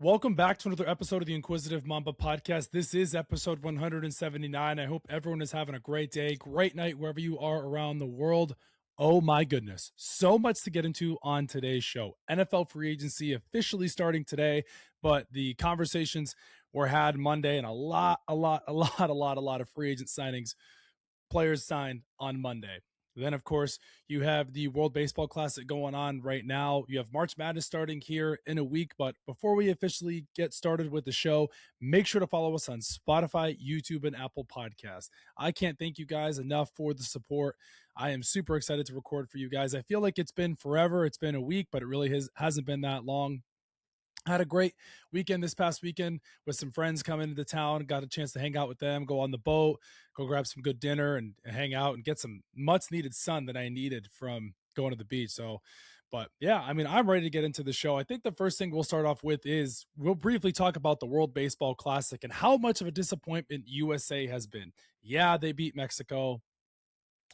Welcome back to another episode of the Inquisitive Mamba podcast. This is episode 179. I hope everyone is having a great day, great night, wherever you are around the world. Oh my goodness, so much to get into on today's show. NFL free agency officially starting today, but the conversations were had Monday, and a lot of free agent signings, players signed on Monday. Then, of course, you have the World Baseball Classic going on right now. You have March Madness starting here in a week. But before we officially get started with the show, make sure to follow us on Spotify, YouTube, and Apple Podcasts. I can't thank you guys enough for the support. I am super excited to record for you guys. I feel like it's been forever. It's been a week, but it really hasn't been that long. Had a great weekend this past weekend with some friends coming into town. Got a chance to hang out with them, go on the boat, go grab some good dinner and hang out and get some much needed sun that I needed from going to the beach. So, but yeah, I mean, I'm ready to get into the show. I think the first thing we'll start off with is we'll briefly talk about the World Baseball Classic and how much of a disappointment USA has been. Yeah, they beat Mexico.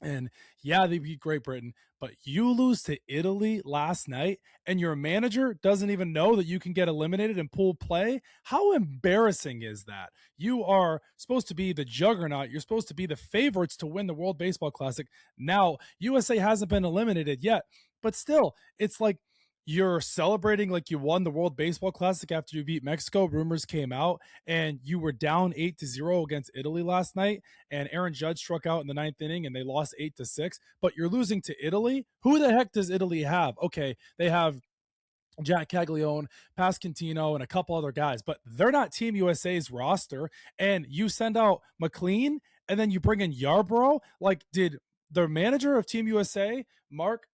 And yeah, they beat Great Britain, but you lose to Italy last night and your manager doesn't even know that you can get eliminated in pool play. How embarrassing is that? You are supposed to be the juggernaut. You're supposed to be the favorites to win the World Baseball Classic. Now, USA hasn't been eliminated yet, but still, it's like you're celebrating like you won the World Baseball Classic after you beat Mexico. Rumors came out and you were down 8-0 against Italy last night. And Aaron Judge struck out in the ninth inning and they lost 8-6, but you're losing to Italy. Who the heck does Italy have? Okay. They have Jack Caglione, Pasquantino, and a couple other guys, but they're not Team USA's roster. And you send out McLean and then you bring in Yarbrough. Like, did the manager of Team USA, Mark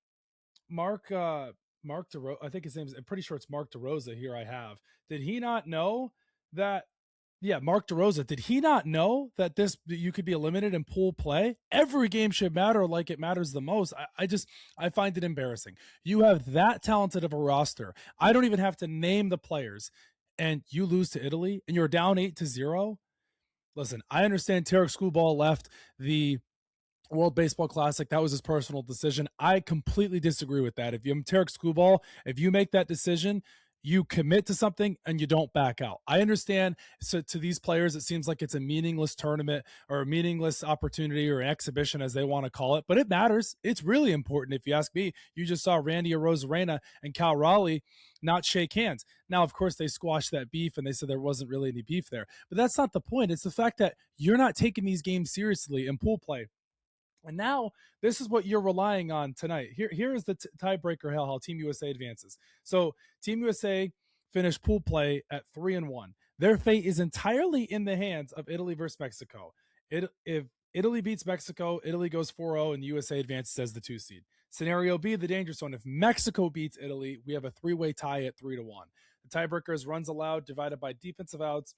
DeRosa, I think his name is, I'm pretty sure it's Mark DeRosa here I have. Did he not know that? Yeah, Mark DeRosa. Did he not know that that you could be eliminated in pool play? Every game should matter like it matters the most. I find it embarrassing. You have that talented of a roster. I don't even have to name the players, and you lose to Italy, and you're down 8-0. Listen, I understand Tarek Skubal left the World Baseball Classic. That was his personal decision. I completely disagree with that. If you're Tarek Skubal, if you make that decision, you commit to something and you don't back out. I understand. So to these players, it seems like it's a meaningless tournament or a meaningless opportunity or exhibition, as they want to call it, but it matters. It's really important. If you ask me, you just saw Randy Arozarena and Cal Raleigh not shake hands. Now, of course, they squashed that beef and they said there wasn't really any beef there, but that's not the point. It's the fact that you're not taking these games seriously in pool play. And now this is what you're relying on tonight. Here is the tiebreaker, how Team USA advances. So Team USA finished pool play at 3-1. Their fate is entirely in the hands of Italy versus Mexico. If Italy beats Mexico, Italy goes 4-0 and USA advances as the 2 seed. Scenario B, the dangerous one. If Mexico beats Italy, we have a 3-way tie at 3-1. The tiebreaker is runs allowed divided by defensive outs.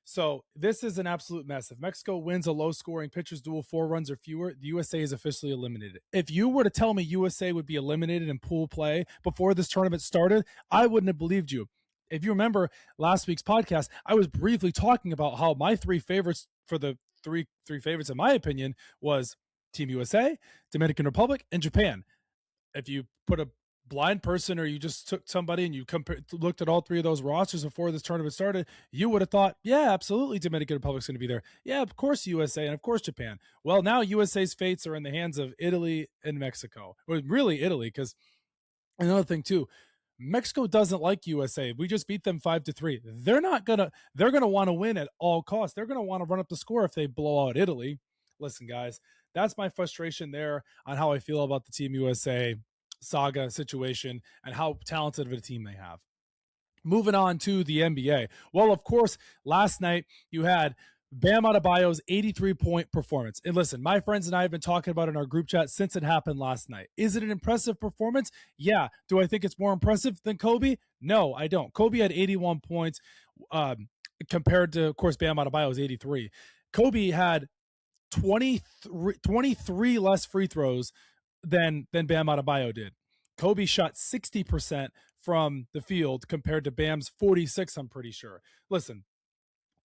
So this is an absolute mess. If Mexico wins a low-scoring pitchers duel 4 runs or fewer, the USA is officially eliminated. If you were to tell me USA would be eliminated in pool play before this tournament started, I wouldn't have believed you. If you remember last week's podcast, I was briefly talking about how my 3 favorites for the three favorites, in my opinion, was Team USA, Dominican Republic, and Japan. If you put a blind person or you just took somebody and you looked at all 3 of those rosters before this tournament started, you would have thought, yeah, absolutely Dominican Republic's going to be there. Yeah, of course USA and of course Japan. Well, now USA's fates are in the hands of Italy and Mexico. Well, really Italy, because another thing too, Mexico doesn't like USA. We just beat them 5-3. They're going to want to win at all costs. They're going to want to run up the score if they blow out Italy. Listen, guys, that's my frustration there on how I feel about the Team USA saga situation and how talented of a team they have. Moving on to the NBA. Well, of course, last night you had Bam Adebayo's 83-point performance. And listen, my friends and I have been talking about it in our group chat since it happened last night. Is it an impressive performance? Yeah. Do I think it's more impressive than Kobe? No, I don't. Kobe had 81 points compared to, of course, Bam Adebayo's 83. Kobe had 23 less free throws than Bam Adebayo did. Kobe shot 60% from the field compared to Bam's 46, I'm pretty sure. Listen,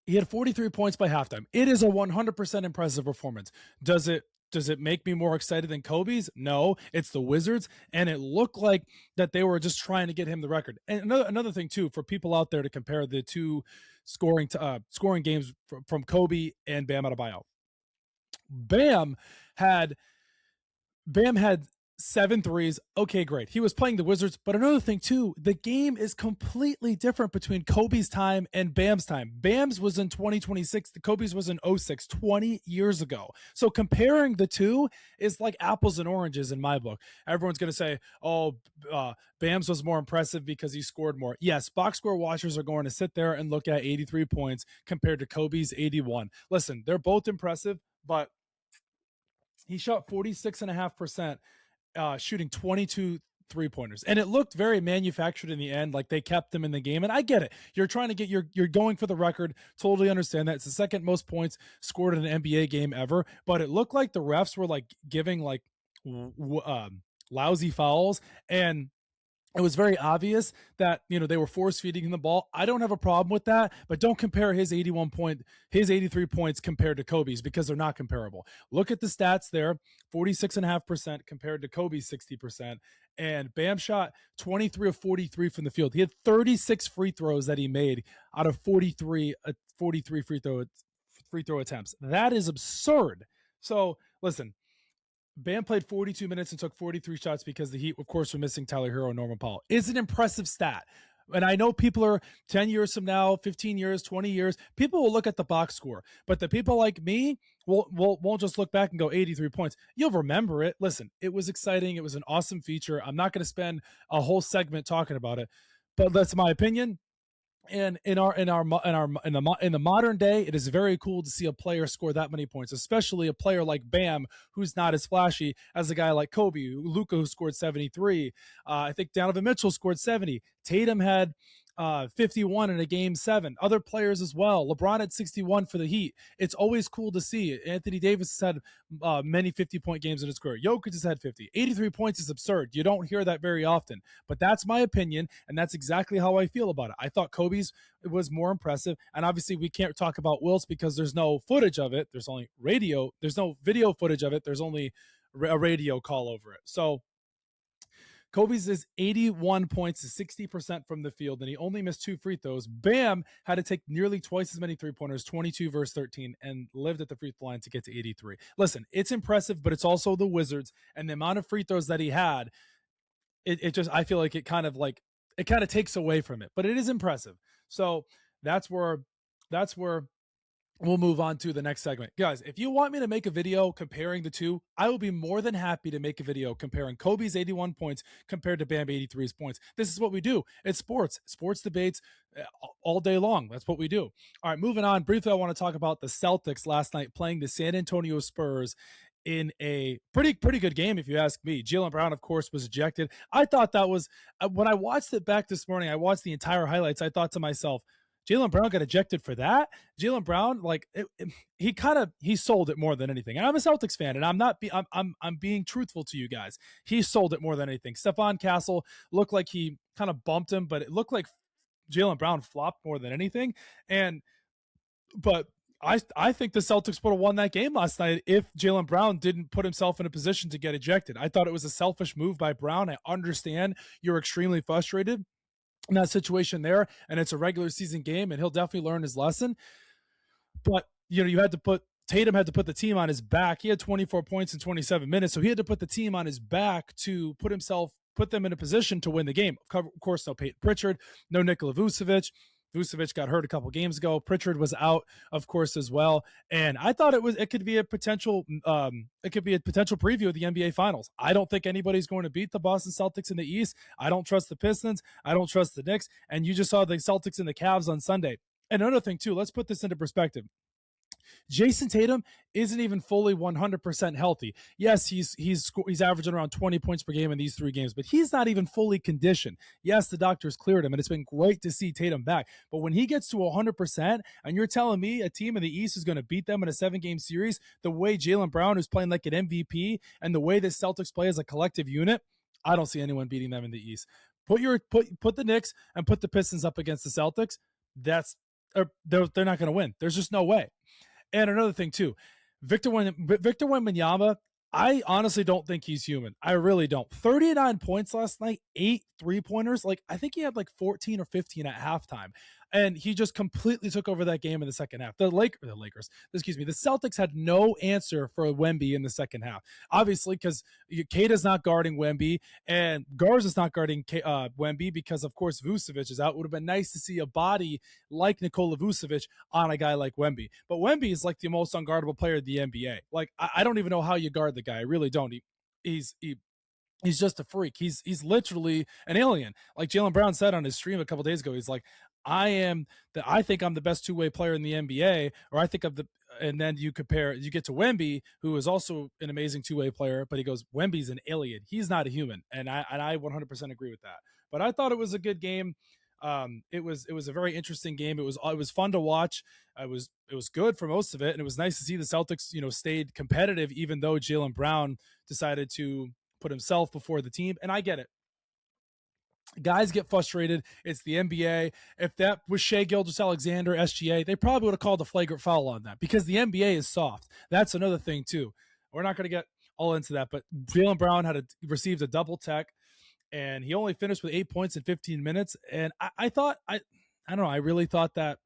he had 43 points by halftime. It is a 100% impressive performance. Does it Does it make me more excited than Kobe's? No, it's the Wizards, and it looked like that they were just trying to get him the record. And another thing too, for people out there to compare the two scoring games from Kobe and Bam Adebayo. Bam had Bam had 7 threes. Okay, great. He was playing the Wizards. But another thing, too, the game is completely different between Kobe's time and Bam's time. Bam's was in 2026. The Kobe's was in 06, 20 years ago. So comparing the two is like apples and oranges in my book. Everyone's going to say, oh, Bam's was more impressive because he scored more. Yes, box score watchers are going to sit there and look at 83 points compared to Kobe's 81. Listen, they're both impressive, but he shot 46.5%, shooting 22 3-pointers. And it looked very manufactured in the end, like they kept them in the game. And I get it. You're trying to get you're going for the record. Totally understand that. It's the second most points scored in an NBA game ever. But it looked like the refs were like giving like lousy fouls, and it was very obvious that, you know, they were force feeding him the ball. I don't have a problem with that, but don't compare his 83 points compared to Kobe's, because they're not comparable. Look at the stats there, 46.5% compared to Kobe's 60%. And Bam shot 23 of 43 from the field. He had 36 free throws that he made out of 43 free throw attempts. That is absurd. So listen, Bam played 42 minutes and took 43 shots because the Heat, of course, were missing Tyler Hero and Norman Powell. It's an impressive stat. And I know people are 10 years from now, 15 years, 20 years, people will look at the box score. But the people like me won't just look back and go 83 points. You'll remember it. Listen, it was exciting. It was an awesome feature. I'm not going to spend a whole segment talking about it, but that's my opinion. And in the modern day, it is very cool to see a player score that many points, especially a player like Bam, who's not as flashy as a guy like Kobe, Luka, who scored 73. I think Donovan Mitchell scored 70. Tatum had 51 in a game 7. Other players as well. LeBron had 61 for the Heat. It's always cool to see. Anthony Davis has had many 50-point games in his career. Jokic has had 50. 83 points is absurd. You don't hear that very often. But that's my opinion, and that's exactly how I feel about it. I thought Kobe's was more impressive, and obviously we can't talk about Wilt's because there's no footage of it. There's only radio. There's no video footage of it. There's only a radio call over it. So Kobe's is 81 points, is 60% from the field, and he only missed 2 free throws. Bam had to take nearly twice as many 3-pointers, 22 versus 13, and lived at the free throw line to get to 83. Listen, it's impressive, but it's also the Wizards, and the amount of free throws that he had, it just, I feel like it kind of takes away from it, but it is impressive. So that's where we'll move on to the next segment. Guys, if you want me to make a video comparing the two, I will be more than happy to make a video comparing Kobe's 81 points compared to Bam 83's points. This is what we do. It's sports debates all day long. That's what we do. All right, moving on. Briefly, I want to talk about the Celtics last night playing the San Antonio Spurs in a pretty good game, if you ask me. Jaylen Brown, of course, was ejected. I thought that was, when I watched it back this morning, I watched the entire highlights, I thought to myself, Jaylen Brown got ejected for that? Jaylen Brown, like, he sold it more than anything. And I'm a Celtics fan, and I'm being truthful to you guys. He sold it more than anything. Stephon Castle looked like he kind of bumped him, but it looked like Jaylen Brown flopped more than anything. But I think the Celtics would have won that game last night if Jaylen Brown didn't put himself in a position to get ejected. I thought it was a selfish move by Brown. I understand you're extremely frustrated in that situation there, and it's a regular season game, and he'll definitely learn his lesson. But, you know, Tatum had to put the team on his back. He had 24 points in 27 minutes, so he had to put the team on his back to put them in a position to win the game. Of course, no Peyton Pritchard, no Nikola Vucevic. Vucevic got hurt a couple games ago. Pritchard was out, of course, as well. And I thought it could be a potential preview of the NBA Finals. I don't think anybody's going to beat the Boston Celtics in the East. I don't trust the Pistons. I don't trust the Knicks. And you just saw the Celtics and the Cavs on Sunday. And another thing too, let's put this into perspective. Jason Tatum isn't even fully 100% healthy. Yes, he's averaging around 20 points per game in these 3 games, but he's not even fully conditioned. Yes, the doctors cleared him, and it's been great to see Tatum back. But when he gets to 100%, and you're telling me a team in the East is going to beat them in a 7-game series, the way Jaylen Brown is playing like an MVP, and the way the Celtics play as a collective unit, I don't see anyone beating them in the East. Put the Knicks and put the Pistons up against the Celtics. They're not going to win. There's just no way. And another thing too, Victor Wembanyama I honestly don't think he's human. I really don't. 39 points last night, 8 3-pointers. Like, I think he had like 14 or 15 at halftime. And he just completely took over that game in the second half. The Celtics had no answer for Wemby in the second half. Obviously, because Kata's not guarding Wemby and Garza's not guarding Wemby because, of course, Vucevic is out. It would have been nice to see a body like Nikola Vucevic on a guy like Wemby. But Wemby is like the most unguardable player in the NBA. Like, I don't even know how you guard the guy. I really don't. He's just a freak. He's literally an alien. Like Jaylen Brown said on his stream a couple days ago, he's like, I think I'm the best two-way player in the NBA, or I think of the, and then you get to Wemby, who is also an amazing two-way player, but he goes, Wemby's an alien. He's not a human. And I 100% agree with that. But I thought it was a good game. It was a very interesting game. It was fun to watch. It was good for most of it. And it was nice to see the Celtics, stayed competitive, even though Jaylen Brown decided to put himself before the team. And I get it. Guys get frustrated. It's the NBA. If that was Shai Gilgeous-Alexander, SGA, they probably would have called a flagrant foul on that because the NBA is soft. That's another thing too. We're not going to get all into that, but Jaylen Brown received a double tech, and he only finished with 8 points in 15 minutes. And I don't know. I really thought that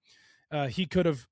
he could have.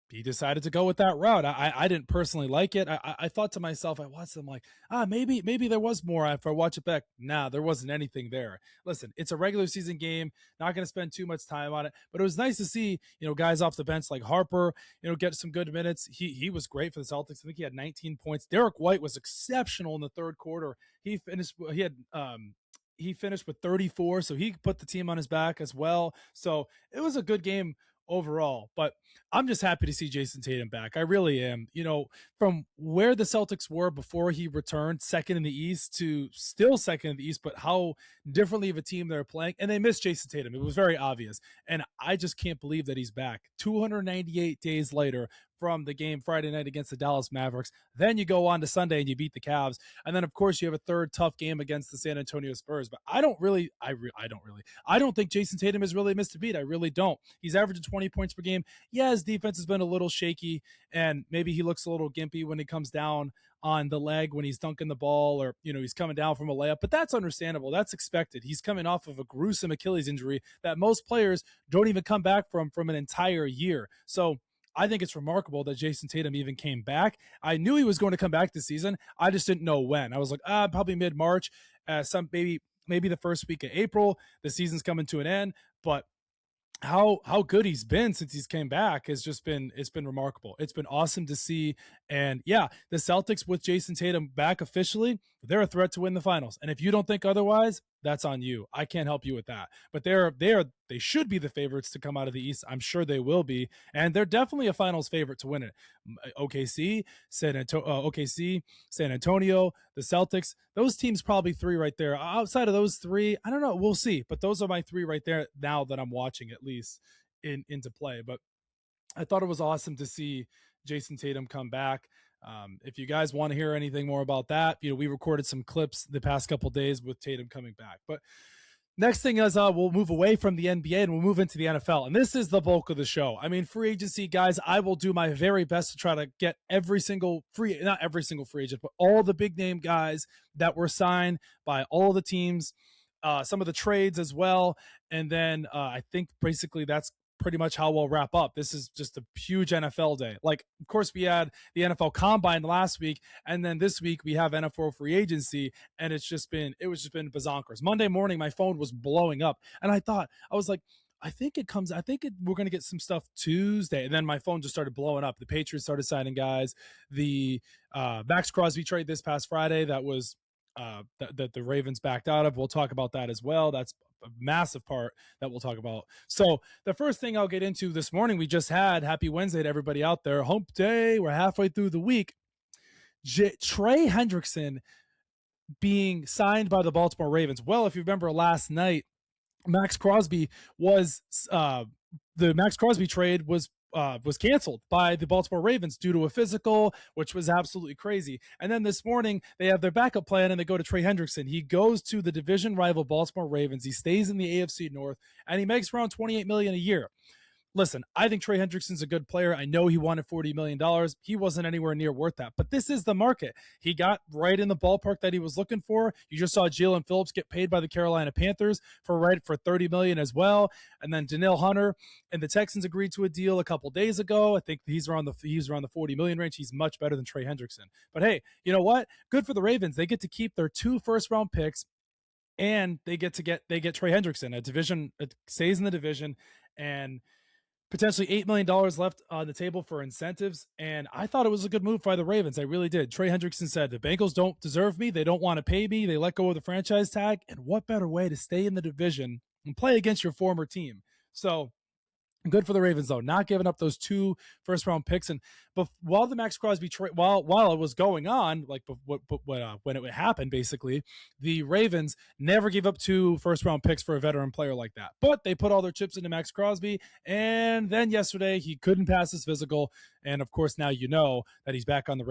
He decided to go with that route. I didn't personally like it. I thought to myself, I watched them like, maybe there was more if I watch it back. Nah, there wasn't anything there. Listen, it's a regular season game. Not going to spend too much time on it, but it was nice to see, guys off the bench like Harper, get some good minutes. He was great for the Celtics. I think he had 19 points. Derek White was exceptional in the third quarter. He finished with 34, so he put the team on his back as well. So it was a good game overall, but I'm just happy to see Jason Tatum back. I really am. From where the Celtics were before he returned, second in the East to still second in the East, but how differently of a team they're playing. And they missed Jason Tatum. It was very obvious. And I just can't believe that he's back 298 days later from the game Friday night against the Dallas Mavericks. Then you go on to Sunday and you beat the Cavs. And then, of course, you have a third tough game against the San Antonio Spurs. But I don't think Jason Tatum has really missed a beat. I really don't. He's averaging 20 points per game. Yeah, his defense has been a little shaky, and maybe he looks a little gimpy when he comes down on the leg when he's dunking the ball, or he's coming down from a layup, but that's understandable. That's expected. He's coming off of a gruesome Achilles injury that most players don't even come back from an entire year. So I think it's remarkable that Jason Tatum even came back. I knew he was going to come back this season. I just didn't know when. I was like, probably mid-March, maybe the first week of April. The season's coming to an end, but how good he's been since he's came back it's been remarkable. It's been awesome to see. And yeah, the Celtics with Jason Tatum back officially, they're a threat to win the finals. And if you don't think otherwise, that's on you. I can't help you with that. But they should be the favorites to come out of the East. I'm sure they will be. And they're definitely a finals favorite to win it. OKC, San Antonio, the Celtics, those teams probably three right there. Outside of those three, I don't know. We'll see. But those are my three right there now that I'm watching at least into play. But I thought it was awesome to see Jason Tatum come back. If you guys want to hear anything more about that, we recorded some clips the past couple of days with Tatum coming back. But next thing is we'll move away from the NBA and we'll move into the NFL. And this is the bulk of the show. I mean, free agency, guys, I will do my very best to try to get not every single free agent, but all the big name guys that were signed by all the teams, some of the trades as well. And then I think basically that's pretty much how we'll wrap up. This is just a huge NFL day. Like, of course, we had the NFL Combine last week, and then this week we have NFL free agency, and it was just been bazonkers. Monday morning, my phone was blowing up, and I was like, we're going to get some stuff Tuesday. And then my phone just started blowing up. The Patriots started signing guys. The Max Crosby trade this past Friday, that was that the Ravens backed out of. We'll talk about that as well. That's a massive part that we'll talk about. So the first thing I'll get into this morning, we just had happy Wednesday to everybody out there. Hump day. We're halfway through the week. Trey Hendrickson being signed by the Baltimore Ravens. Well, if you remember last night, Max Crosby the Max Crosby trade was canceled by the Baltimore Ravens due to a physical, which was absolutely crazy. And then this morning, they have their backup plan, and they go to Trey Hendrickson. He goes to the division rival Baltimore Ravens. He stays in the AFC North, and he makes around $28 million a year. listen, I think Trey Hendrickson's a good player. I know he wanted $40 million. He wasn't anywhere near worth that. But this is the market. He got right in the ballpark that he was looking for. You just saw Jalen Phillips get paid by the Carolina Panthers for $30 million as well. And then Danielle Hunter and the Texans agreed to a deal a couple days ago. I think he's around the $40 million range. He's much better than Trey Hendrickson. But hey, you know what? Good for the Ravens. They get to keep their 2 first-round picks, and they get Trey Hendrickson. A division, it stays in the division, and potentially $8 million left on the table for incentives. And I thought it was a good move by the Ravens. I really did. Trey Hendrickson said, the Bengals don't deserve me. They don't want to pay me. They let go of the franchise tag. And what better way to stay in the division and play against your former team? So good for the Ravens, though, not giving up those 2 first-round picks. And while the Max Crosby trade, while it was going on, like when it happened, basically, the Ravens never gave up 2 first-round picks for a veteran player like that. But they put all their chips into Max Crosby, and then yesterday he couldn't pass his physical. And of course, now you know that he's back on the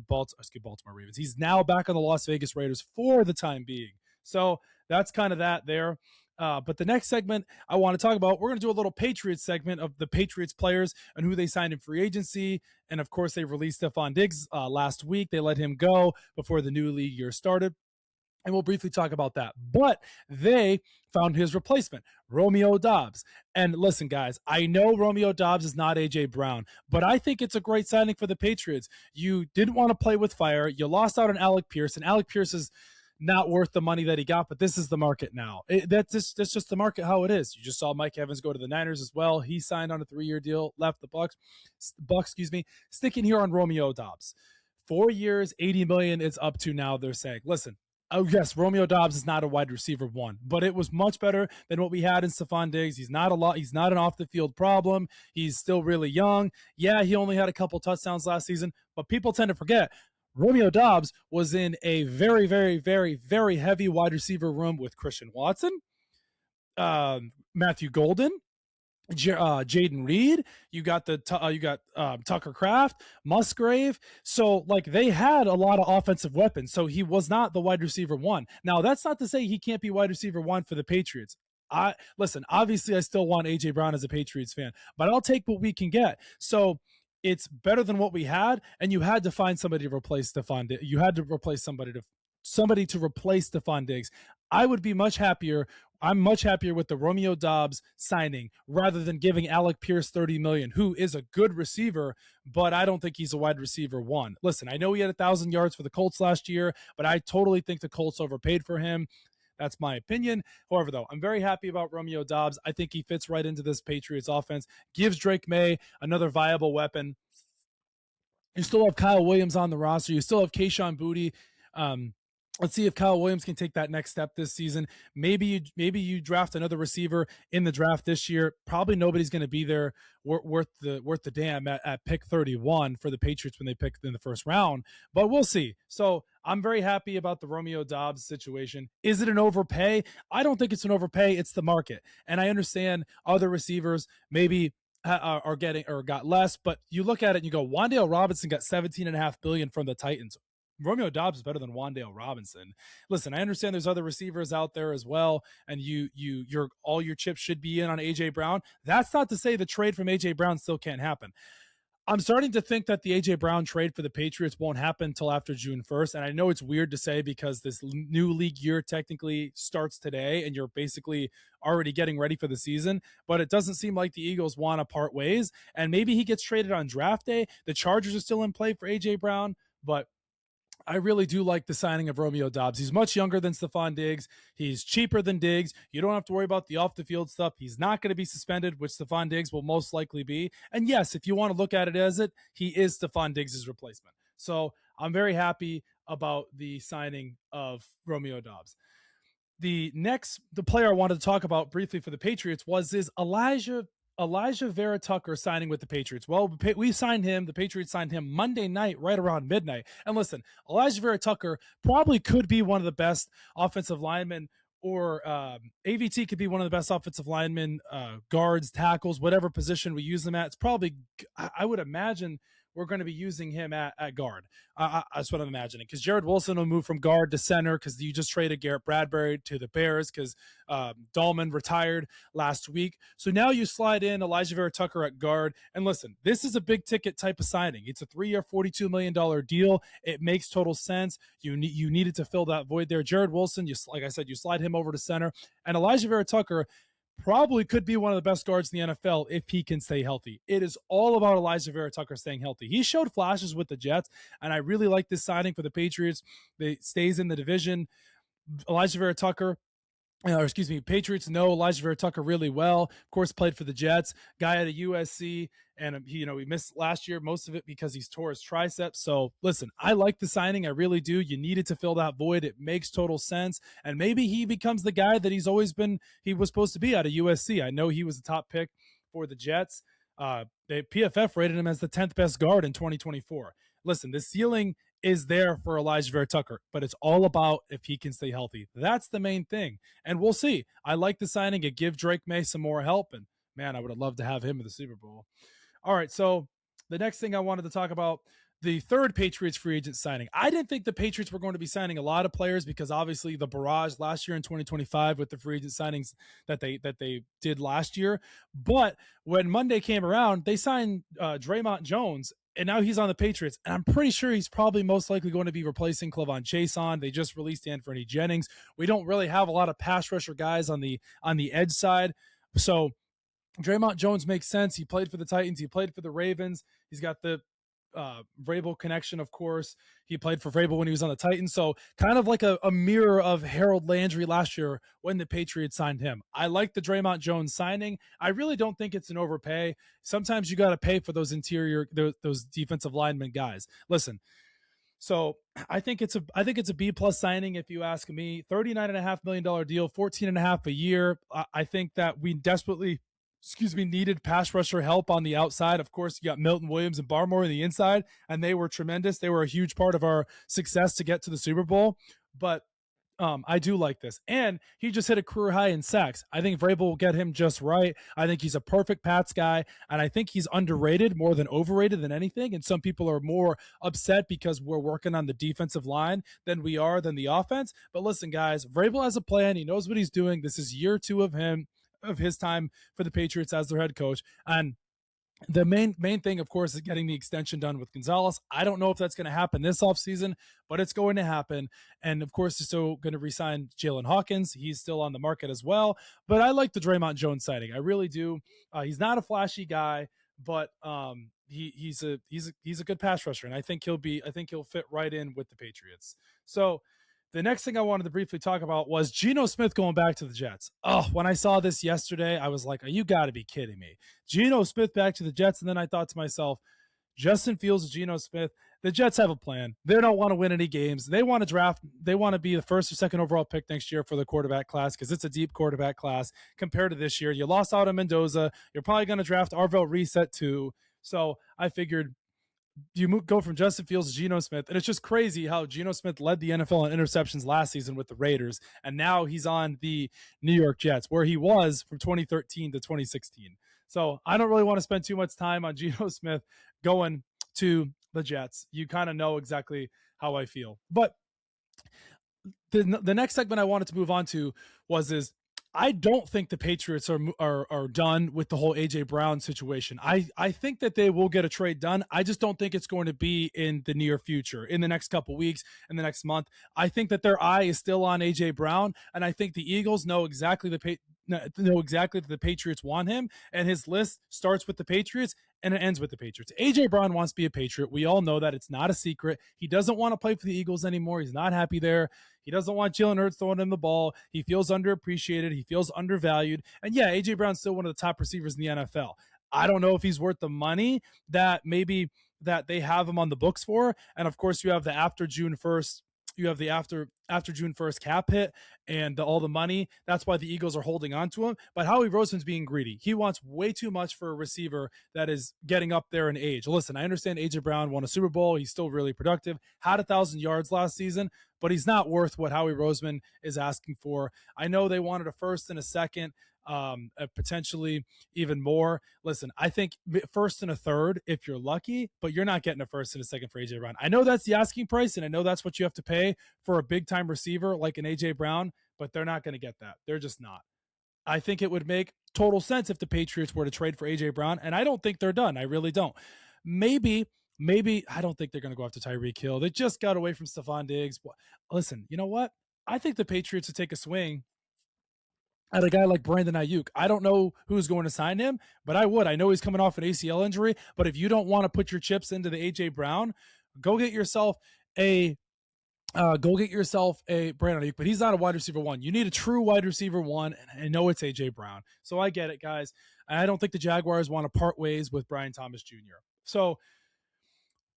Baltimore Ravens. He's now back on the Las Vegas Raiders for the time being. So that's kind of that there. But the next segment I want to talk about, we're going to do a little Patriots segment of the Patriots players and who they signed in free agency. And of course, they released Stephon Diggs last week. They let him go before the new league year started. And we'll briefly talk about that. But they found his replacement, Romeo Doubs. And listen, guys, I know Romeo Doubs is not A.J. Brown, but I think it's a great signing for the Patriots. You didn't want to play with fire. You lost out on Alec Pierce, and Alec Pierce is not worth the money that he got, but this is the market now. That's just the market how it is. You just saw Mike Evans go to the Niners as well. He signed on a 3-year deal, left the Bucks, sticking here on Romeo Doubs. 4 years, $80 million is up to now, they're saying. Listen, oh yes, Romeo Doubs is not a wide receiver 1, but it was much better than what we had in Stephon Diggs. He's not an off the field problem. He's still really young. Yeah, he only had a couple touchdowns last season, but people tend to forget Romeo Doubs was in a very, very, very, very heavy wide receiver room with Christian Watson, Matthew Golden, Jaden Reed. You got Tucker Kraft, Musgrave. So like they had a lot of offensive weapons. So he was not the wide receiver 1. Now that's not to say he can't be wide receiver 1 for the Patriots. Listen, obviously I still want A.J. Brown as a Patriots fan, but I'll take what we can get. So it's better than what we had, and you had to find somebody to replace Stephon Diggs. You had to replace somebody to replace Stephon Diggs. I would be much happier. I'm much happier with the Romeo Doubs signing rather than giving Alec Pierce $30 million, who is a good receiver, but I don't think he's a wide receiver 1. Listen, I know he had 1,000 yards for the Colts last year, but I totally think the Colts overpaid for him. That's my opinion. However, though, I'm very happy about Romeo Doubs. I think he fits right into this Patriots offense, gives Drake May another viable weapon. You still have Kyle Williams on the roster. You still have Kayshon Boutte. Let's see if Kyle Williams can take that next step this season. Maybe you draft another receiver in the draft this year. Probably nobody's going to be there worth the damn at pick 31 for the Patriots when they pick in the first round. But we'll see. So I'm very happy about the Romeo Doubs situation. Is it an overpay? I don't think it's an overpay. It's the market, and I understand other receivers maybe are getting or got less. But you look at it and you go, Wan'Dale Robinson got $17.5 billion from the Titans. Romeo Doubs is better than Wan'Dale Robinson. Listen, I understand there's other receivers out there as well, and your all your chips should be in on A.J. Brown. That's not to say the trade from A.J. Brown still can't happen. I'm starting to think that the A.J. Brown trade for the Patriots won't happen until after June 1st, and I know it's weird to say because this new league year technically starts today, and you're basically already getting ready for the season, but it doesn't seem like the Eagles want to part ways, and maybe he gets traded on draft day. The Chargers are still in play for A.J. Brown, but I really do like the signing of Romeo Doubs. He's much younger than Stephon Diggs. He's cheaper than Diggs. You don't have to worry about the off-the-field stuff. He's not going to be suspended, which Stephon Diggs will most likely be. And yes, if you want to look at it as it, he is Stephon Diggs' replacement. So I'm very happy about the signing of Romeo Doubs. The player I wanted to talk about briefly for the Patriots was Elijah Vera Tucker signing with the Patriots. Well, we signed him. The Patriots signed him Monday night, right around midnight. And listen, Elijah Vera Tucker probably could be one of the best offensive linemen, or AVT could be one of the best offensive linemen, guards, tackles, whatever position we use them at. It's probably, I would imagine, we're going to be using him at guard. That's what I'm imagining, because Jared Wilson will move from guard to center because you just traded Garrett Bradbury to the Bears because Dahlman retired last week. So now you slide in Elijah Vera Tucker at guard. And listen, this is a big ticket type of signing. It's a 3-year, $42 million deal. It makes total sense. You needed to fill that void there. Jared Wilson, like I said, you slide him over to center. And Elijah Vera Tucker probably could be one of the best guards in the NFL if he can stay healthy. It is all about Elijah Vera Tucker staying healthy. He showed flashes with the Jets, and I really like this signing for the Patriots. It stays in the division. Elijah Vera Tucker, Patriots know Elijah Vera Tucker really well. Of course, played for the Jets. Guy at a USC, and he missed last year, most of it because he's tore his triceps. So listen, I like the signing. I really do. You needed to fill that void. It makes total sense. And maybe he becomes the guy that he was supposed to be out of USC. I know he was a top pick for the Jets. The PFF rated him as the 10th best guard in 2024. Listen, the ceiling is there for Elijah Vera Tucker, but it's all about if he can stay healthy. That's the main thing. And we'll see. I like the signing. It give Drake May some more help. And man, I would have loved to have him in the Super Bowl. All right. So the next thing I wanted to talk about, the third Patriots free agent signing. I didn't think the Patriots were going to be signing a lot of players because obviously the barrage last year in 2025 with the free agent signings that they did last year. But when Monday came around, they signed Draymond Jones, and now he's on the Patriots. And I'm pretty sure he's probably most likely going to be replacing Clavon Chason. They just released Anthony Jennings. We don't really have a lot of pass rusher guys on the edge side. So Draymond Jones makes sense. He played for the Titans. He played for the Ravens. He's got the Vrabel connection, of course. He played for Vrabel when he was on the Titans. So kind of like a mirror of Harold Landry last year when the Patriots signed him. I like the Draymond Jones signing. I really don't think it's an overpay. Sometimes you got to pay for those those defensive lineman guys. Listen, so I think it's a B+ signing if you ask me. $39.5 million deal, 14.5 a year. I think that we desperately needed pass rusher help on the outside. Of course, you got Milton Williams and Barmore on the inside, and they were tremendous. They were a huge part of our success to get to the Super Bowl. But I do like this. And he just hit a career high in sacks. I think Vrabel will get him just right. I think he's a perfect Pats guy, and I think he's underrated more than overrated than anything. And some people are more upset because we're working on the defensive line than the offense. But listen, guys, Vrabel has a plan. He knows what he's doing. This is year 2 of his time for the Patriots as their head coach. And the main thing, of course, is getting the extension done with Gonzalez. I don't know if that's going to happen this offseason, but it's going to happen. And of course, they're still going to re-sign Jalen Hawkins. He's still on the market as well. But I like the Draymond Jones signing. I really do. He's not a flashy guy, but he's a good pass rusher, and I think he'll fit right in with the Patriots. So the next thing I wanted to briefly talk about was Geno Smith going back to the Jets. Oh, when I saw this yesterday, I was like, you got to be kidding me. Geno Smith back to the Jets. And then I thought to myself, Justin Fields and Geno Smith, the Jets have a plan. They don't want to win any games. They want to draft. They want to be the first or second overall pick next year for the quarterback class because it's a deep quarterback class compared to this year. You lost out on Mendoza. You're probably going to draft Arvell Reset too. So I figured you go from Justin Fields to Geno Smith, and it's just crazy how Geno Smith led the NFL in interceptions last season with the Raiders, and now he's on the New York Jets, where he was from 2013 to 2016. So I don't really want to spend too much time on Geno Smith going to the Jets. You kind of know exactly how I feel. But the next segment I wanted to move on to was I don't think the Patriots are done with the whole A.J. Brown situation. I think that they will get a trade done. I just don't think it's going to be in the near future, in the next couple weeks, in the next month. I think that their eye is still on A.J. Brown, and I think the Eagles know exactly that the Patriots want him, and his list starts with the Patriots and it ends with the Patriots. A.J. Brown wants to be a Patriot. We all know that. It's not a secret. He doesn't want to play for the Eagles anymore. He's not happy there. He doesn't want Jalen Hurts throwing him the ball. He feels underappreciated. He feels undervalued. And yeah, A.J. Brown's still one of the top receivers in the NFL. I don't know if he's worth the money that they have him on the books for. And of course, you have the after June 1st cap hit and all the money. That's why the Eagles are holding on to him. But Howie Roseman's being greedy. He wants way too much for a receiver that is getting up there in age. Listen, I understand A.J. Brown won a Super Bowl. He's still really productive, had 1,000 yards last season, but he's not worth what Howie Roseman is asking for. I know they wanted a first and a second. potentially even more. Listen, I think first and a third if you're lucky, but you're not getting a first and a second for AJ Brown. I know that's the asking price, and I know that's what you have to pay for a big time receiver like an AJ Brown, but they're not going to get that. They're just not. I think it would make total sense if the Patriots were to trade for AJ Brown, and I don't think they're done. I really don't. Maybe I don't think they're going to go after Tyreek Hill. They just got away from Stephon Diggs. Listen, you know what? I think the Patriots would take a swing at a guy like Brandon Ayuk. I don't know who's going to sign him, but I would. I know he's coming off an ACL injury, but if you don't want to put your chips into the AJ Brown, go get yourself a Brandon Ayuk, but he's not a wide receiver one. You need a true wide receiver one, and I know it's AJ Brown. So I get it, guys. I don't think the Jaguars want to part ways with Brian Thomas Jr. So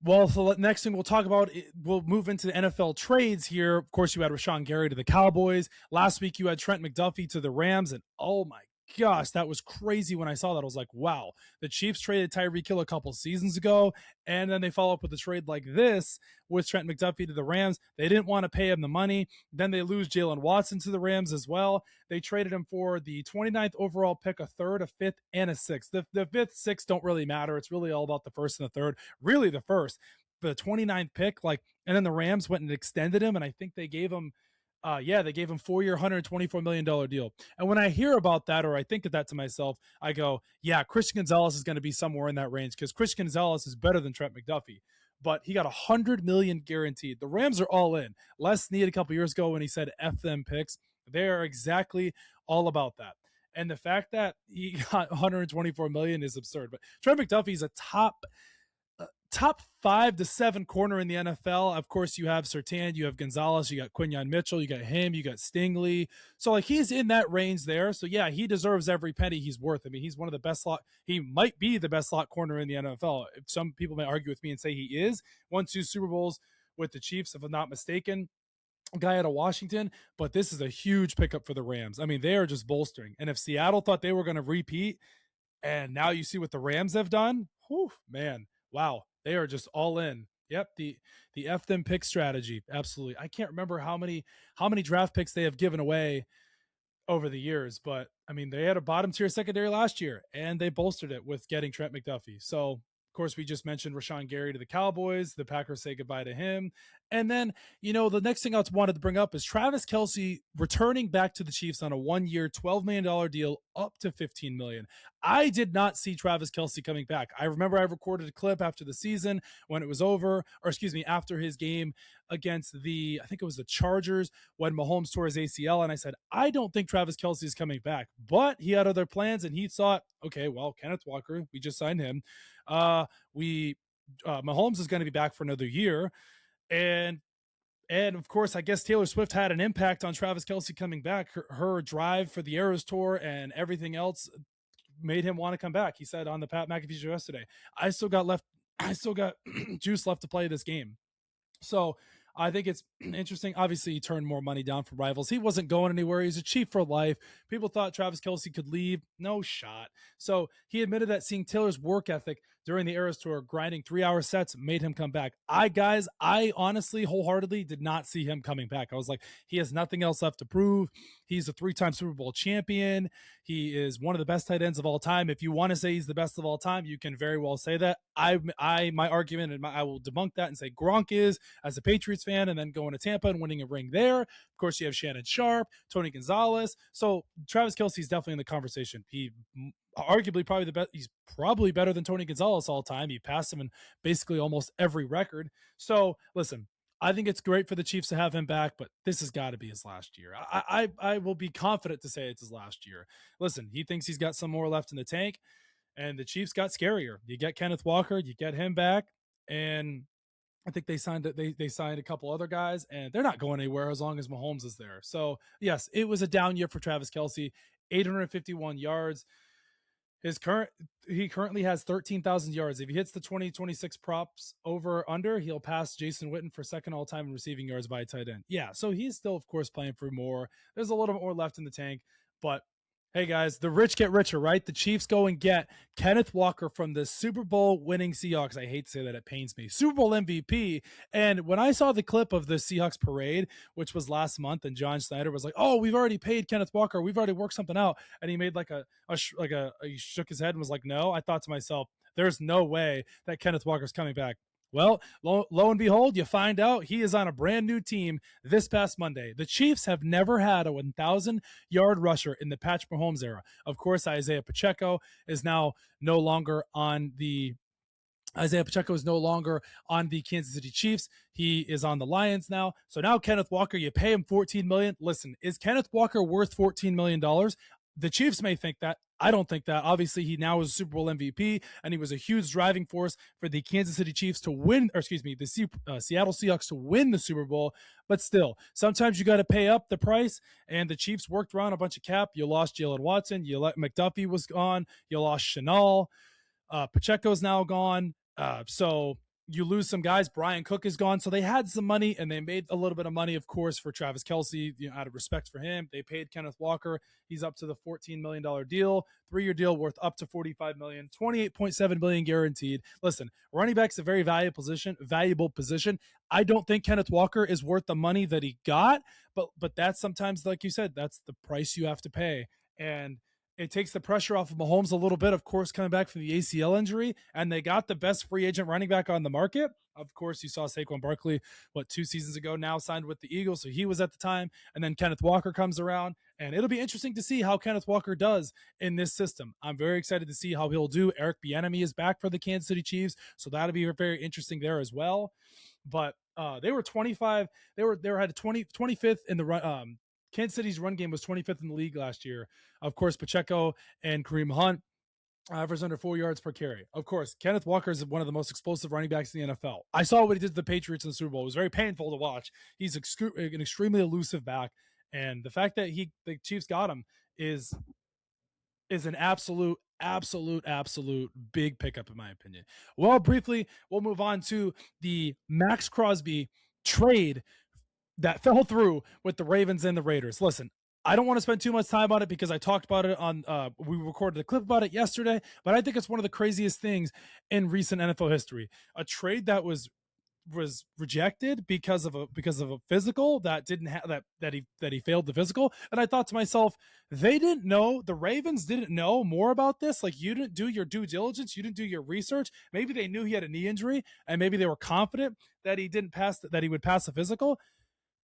the next thing we'll talk about, we'll move into the NFL trades here. Of course, you had Rashawn Gary to the Cowboys. Last week, you had Trent McDuffie to the Rams, and oh my gosh, that was crazy when I saw that. I was like, wow, the Chiefs traded Tyreek Hill a couple seasons ago, and then they follow up with a trade like this with Trent McDuffie to the Rams. They didn't want to pay him the money. Then they lose Jalen Watson to the Rams as well. They traded him for the 29th overall pick, a third, a fifth, and a sixth. The fifth, sixth don't really matter. It's really all about the first and the third. Really the first. The 29th pick, and then the Rams went and extended him, and I think they gave him they gave him 4-year, $124 million deal. And when I hear about that, or I think of that to myself, I go, yeah, Christian Gonzalez is going to be somewhere in that range because Christian Gonzalez is better than Trent McDuffie. But he got $100 million guaranteed. The Rams are all in. Les Snead a couple years ago when he said F them picks, they are exactly all about that. And the fact that he got $124 million is absurd. But Trent McDuffie is a top 5 to 7 corner in the NFL. Of course, you have Surtain, you have Gonzalez, you got Quinyon Mitchell, you got him, you got Stingley. So he's in that range there. So yeah, he deserves every penny he's worth. I mean, he's one of the best he might be the best slot corner in the NFL. Some people may argue with me and say he is. Won 2 Super Bowls with the Chiefs, if I'm not mistaken. Guy out of Washington, but this is a huge pickup for the Rams. I mean, they are just bolstering. And if Seattle thought they were going to repeat, and now you see what the Rams have done, whew, man, wow. They are just all in. Yep, the F them pick strategy. Absolutely. I can't remember how many draft picks they have given away over the years, but I mean, they had a bottom tier secondary last year, and they bolstered it with getting Trent McDuffie. So, of course, we just mentioned Rashawn Gary to the Cowboys. The Packers say goodbye to him. And then, the next thing I wanted to bring up is Travis Kelce returning back to the Chiefs on a 1-year, $12 million deal up to $15 million. I did not see Travis Kelce coming back. I remember I recorded a clip after the season when it was over, after his game against I think it was the Chargers when Mahomes tore his ACL. And I said, I don't think Travis Kelce is coming back, but he had other plans and he thought, okay, well, Kenneth Walker, we just signed him. Mahomes is going to be back for another year. And of course, I guess Taylor Swift had an impact on Travis Kelce coming back. Her drive for the Eras Tour and everything else made him want to come back. He said on the Pat McAfee show yesterday, I still got juice left to play this game. So I think it's interesting. Obviously, he turned more money down from rivals. He wasn't going anywhere. He's a Chief for life. People thought Travis Kelce could leave. No shot. So he admitted that seeing Taylor's work ethic during the Eras Tour, grinding 3-hour sets, made him come back. I honestly, wholeheartedly did not see him coming back. I was like, he has nothing else left to prove. He's a 3-time Super Bowl champion. He is one of the best tight ends of all time. If you want to say he's the best of all time, you can very well say that. My argument, and I will debunk that and say Gronk is, as a Patriots fan, and then going to Tampa and winning a ring there. Of course, you have Shannon Sharp, Tony Gonzalez. So Travis Kelce is definitely in the conversation. He arguably probably the best. He's probably better than Tony Gonzalez all time. He passed him in basically almost every record. So listen, I think it's great for the Chiefs to have him back, but this has got to be his last year. I will be confident to say it's his last year. Listen, he thinks he's got some more left in the tank, and the Chiefs got scarier. You get Kenneth Walker, you get him back, and I think they signed a couple other guys, and they're not going anywhere as long as Mahomes is there. So yes, it was a down year for Travis Kelce, 851 yards. He currently has 13,000 yards. If he hits the 2026 props over or under, he'll pass Jason Witten for second all time in receiving yards by a tight end. Yeah, so he's still, of course, playing for more. There's a little more left in the tank, but Hey guys, the rich get richer, right? The Chiefs go and get Kenneth Walker from the Super Bowl winning Seahawks. I hate to say that, it pains me. Super Bowl MVP. And when I saw the clip of the Seahawks parade, which was last month, and John Snyder was like, "Oh, we've already paid Kenneth Walker. We've already worked something out," and he made like he shook his head and was like, "No." I thought to myself, "There's no way that Kenneth Walker's coming back." Well, lo and behold, you find out he is on a brand new team this past Monday. The Chiefs have never had a 1,000-yard rusher in the Patrick Mahomes era. Of course, Isaiah Pacheco is no longer on the Kansas City Chiefs. He is on the Lions now. So now Kenneth Walker, you pay him $14 million. Listen, is Kenneth Walker worth $14 million? The Chiefs may think that. I don't think that. Obviously, he now is a Super Bowl MVP, and he was a huge driving force for the Kansas City Chiefs to win, or excuse me, the Seattle Seahawks to win the Super Bowl. But still, sometimes you got to pay up the price, and the Chiefs worked around a bunch of cap. You lost Jalen Watson. You let McDuffie was gone. You lost Chanel. Pacheco's now gone. So you lose some guys. Brian Cook is gone. So they had some money, and they made a little bit of money, of course, for Travis Kelce, out of respect for him. They paid Kenneth Walker. He's up to the $14 million deal, 3-year deal worth up to $45 million, $28.7 million guaranteed. Listen, running back's a very valuable position. I don't think Kenneth Walker is worth the money that he got, but that's sometimes, like you said, that's the price you have to pay. And it takes the pressure off of Mahomes a little bit, of course, coming back from the ACL injury, and they got the best free agent running back on the market. Of course, you saw Saquon Barkley, 2 seasons ago now, signed with the Eagles, so he was at the time, and then Kenneth Walker comes around, and it'll be interesting to see how Kenneth Walker does in this system. I'm very excited to see how he'll do. Eric Bieniemy is back for the Kansas City Chiefs, so that'll be very interesting there as well. But they were 25. They had 25th in the run. Kansas City's run game was 25th in the league last year. Of course, Pacheco and Kareem Hunt average under 4 yards per carry. Of course, Kenneth Walker is one of the most explosive running backs in the NFL. I saw what he did to the Patriots in the Super Bowl. It was very painful to watch. He's an extremely elusive back, and the fact that the Chiefs got him is an absolute big pickup in my opinion. Well, briefly, we'll move on to the Max Crosby trade that fell through with the Ravens and the Raiders. Listen, I don't want to spend too much time on it because I talked about it on, we recorded a clip about it yesterday, but I think it's one of the craziest things in recent NFL history. A trade that was rejected because of a physical that didn't have that he failed the physical. And I thought to myself, the Ravens didn't know more about this. Like, you didn't do your due diligence, you didn't do your research. Maybe they knew he had a knee injury, and maybe they were confident that he would pass the physical.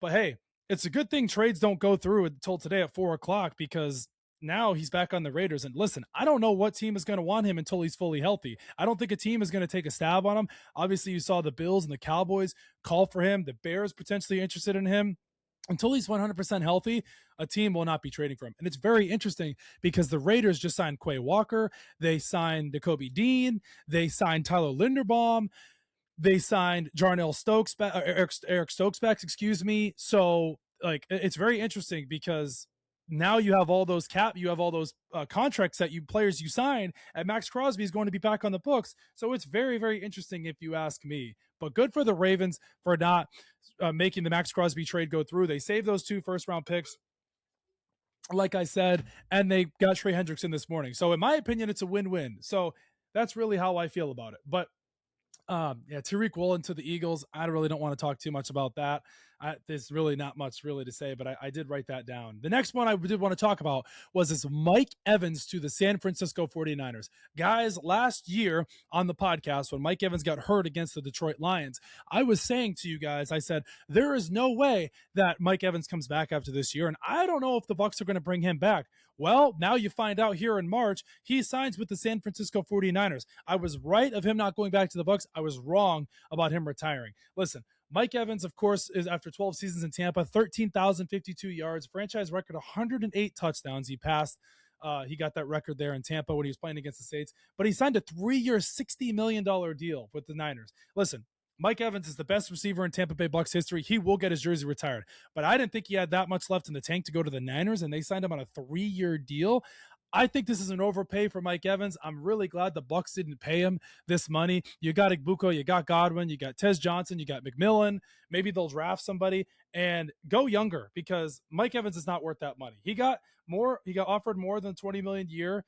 But hey, it's a good thing trades don't go through until today at 4:00, because now he's back on the Raiders. And listen, I don't know what team is going to want him until he's fully healthy. I don't think a team is going to take a stab on him. Obviously, you saw the Bills and the Cowboys call for him. The Bears potentially interested in him. Until he's 100% healthy, a team will not be trading for him. And it's very interesting because the Raiders just signed Quay Walker. They signed Kobe Dean. They signed Tyler Linderbaum. They signed Jarnell Stokes back, Eric Stokes back, excuse me. So, like, it's very interesting because now you have all those contracts that players you sign, and Max Crosby is going to be back on the books. So it's very, very interesting if you ask me. But good for the Ravens for not making the Max Crosby trade go through. They saved those 2 first-round picks, like I said, and they got Trey Hendrickson this morning. So in my opinion, it's a win-win. So that's really how I feel about it. But Tariq Woolen to the Eagles. I really don't want to talk too much about that. There's really not much really to say, but I did write that down. The next one I did want to talk about was this Mike Evans to the San Francisco 49ers. Guys, last year on the podcast, when Mike Evans got hurt against the Detroit Lions, I was saying to you guys, I said, there is no way that Mike Evans comes back after this year, and I don't know if the Bucs are going to bring him back. Well, now you find out here in March, he signs with the San Francisco 49ers. I was right of him not going back to the Bucs. I was wrong about him retiring. Listen, Mike Evans, of course, is after 12 seasons in Tampa, 13,052 yards, franchise record 108 touchdowns. He passed. He got that record there in Tampa when he was playing against the Saints. But he signed a 3-year, $60 million deal with the Niners. Listen, Mike Evans is the best receiver in Tampa Bay Bucs history. He will get his jersey retired. But I didn't think he had that much left in the tank to go to the Niners, and they signed him on a 3-year deal. I think this is an overpay for Mike Evans. I'm really glad the Bucs didn't pay him this money. You got Igbuko, you got Godwin, you got Tez Johnson, you got McMillan. Maybe they'll draft somebody and go younger, because Mike Evans is not worth that money. He got offered more than $20 million a year.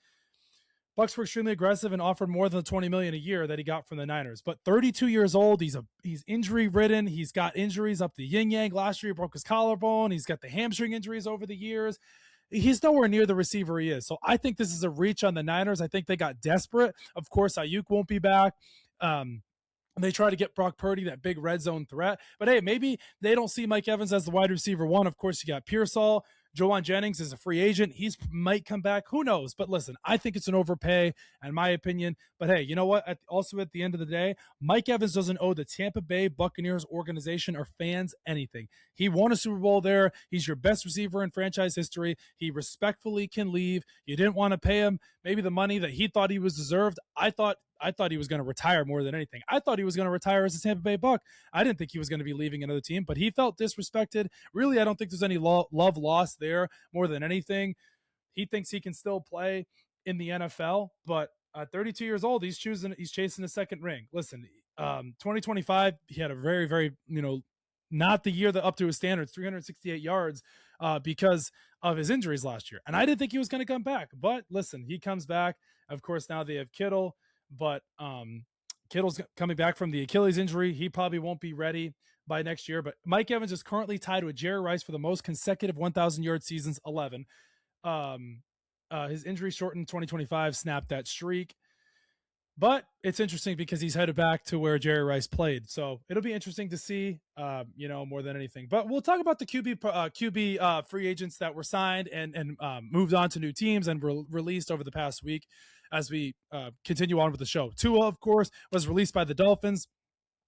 Bucs were extremely aggressive and offered more than the $20 million a year that he got from the Niners. But 32 years old, he's injury ridden. He's got injuries up the yin yang. Last year, he broke his collarbone. He's got the hamstring injuries over the years. He's nowhere near the receiver he is. So I think this is a reach on the Niners. I think they got desperate. Of course, Ayuk won't be back. They try to get Brock Purdy, that big red zone threat. But hey, maybe they don't see Mike Evans as the wide receiver one. Of course, you got Pearsall. Joanne Jennings is a free agent. He's might come back. Who knows? But listen, I think it's an overpay, in my opinion. But hey, you know what? Also, at the end of the day, Mike Evans doesn't owe the Tampa Bay Buccaneers organization or fans anything. He won a Super Bowl there. He's your best receiver in franchise history. He respectfully can leave. You didn't want to pay him maybe the money that he thought he was deserved. I thought he was going to retire more than anything. I thought he was going to retire as a Tampa Bay Buck. I didn't think he was going to be leaving another team, but he felt disrespected. Really, I don't think there's any love lost there more than anything. He thinks he can still play in the NFL, but at 32 years old, he's chasing a second ring. Listen, 2025, he had a very, very, not the year that up to his standards, 368 yards because of his injuries last year. And I didn't think he was going to come back, but listen, he comes back. Of course, now they have Kittle. But Kittle's coming back from the Achilles injury. He probably won't be ready by next year. But Mike Evans is currently tied with Jerry Rice for the most consecutive 1,000-yard seasons, 11. His injury shortened 2025 snapped that streak. But it's interesting because he's headed back to where Jerry Rice played. So it'll be interesting to see, more than anything. But we'll talk about the QB free agents that were signed and moved on to new teams and were released over the past week as we continue on with the show. Tua, of course, was released by the Dolphins.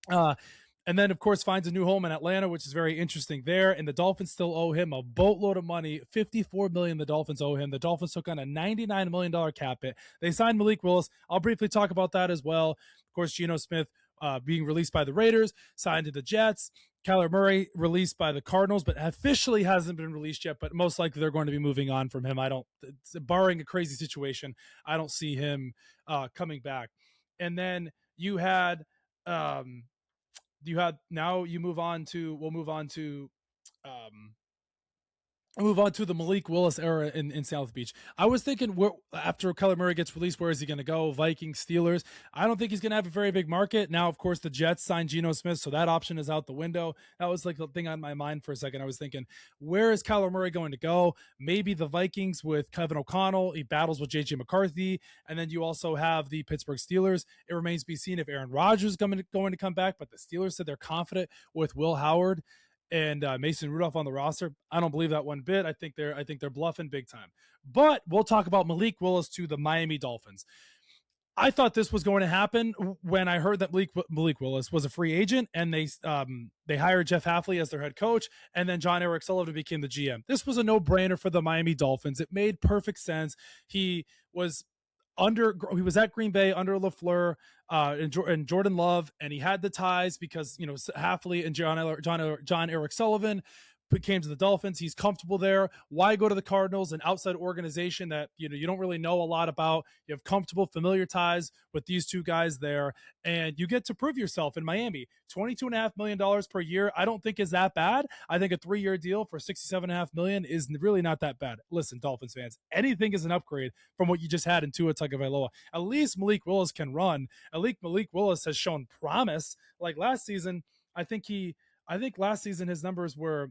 And then, of course, finds a new home in Atlanta, which is very interesting there. And the Dolphins still owe him a boatload of money. $54 million the Dolphins owe him. The Dolphins took on a $99 million cap hit. They signed Malik Willis. I'll briefly talk about that as well. Of course, Geno Smith being released by the Raiders, signed to the Jets. Kyler Murray released by the Cardinals, but officially hasn't been released yet, but most likely they're going to be moving on from him. Barring a crazy situation, I don't see him coming back. And then we'll move on to the Malik Willis era in South Beach. I was thinking, after Kyler Murray gets released, where is he going to go? Vikings, Steelers. I don't think he's going to have a very big market. Now, of course, the Jets signed Geno Smith, so that option is out the window. That was like the thing on my mind for a second. I was thinking, where is Kyler Murray going to go? Maybe the Vikings with Kevin O'Connell. He battles with J.J. McCarthy. And then you also have the Pittsburgh Steelers. It remains to be seen if Aaron Rodgers is going to come back, but the Steelers said they're confident with Will Howard and Mason Rudolph on the roster. I don't believe that one bit. I think they're bluffing big time. But we'll talk about Malik Willis to the Miami Dolphins. I thought this was going to happen when I heard that Malik Willis was a free agent, and they hired Jeff Hafley as their head coach, and then John Eric Sullivan became the GM. This was a no-brainer for the Miami Dolphins. It made perfect sense. He was at Green Bay under LaFleur and Jordan Love, and he had the ties because Hafley and John Eric Sullivan came to the Dolphins. He's comfortable there. Why go to the Cardinals, an outside organization that you don't really know a lot about? You have comfortable, familiar ties with these two guys there, and you get to prove yourself in Miami. $22.5 million per year, I don't think is that bad. I think a 3-year deal for $67.5 million is really not that bad. Listen, Dolphins fans, anything is an upgrade from what you just had in Tua Tagovailoa. At least Malik Willis can run. At least Malik Willis has shown promise. Like last season, I think last season his numbers were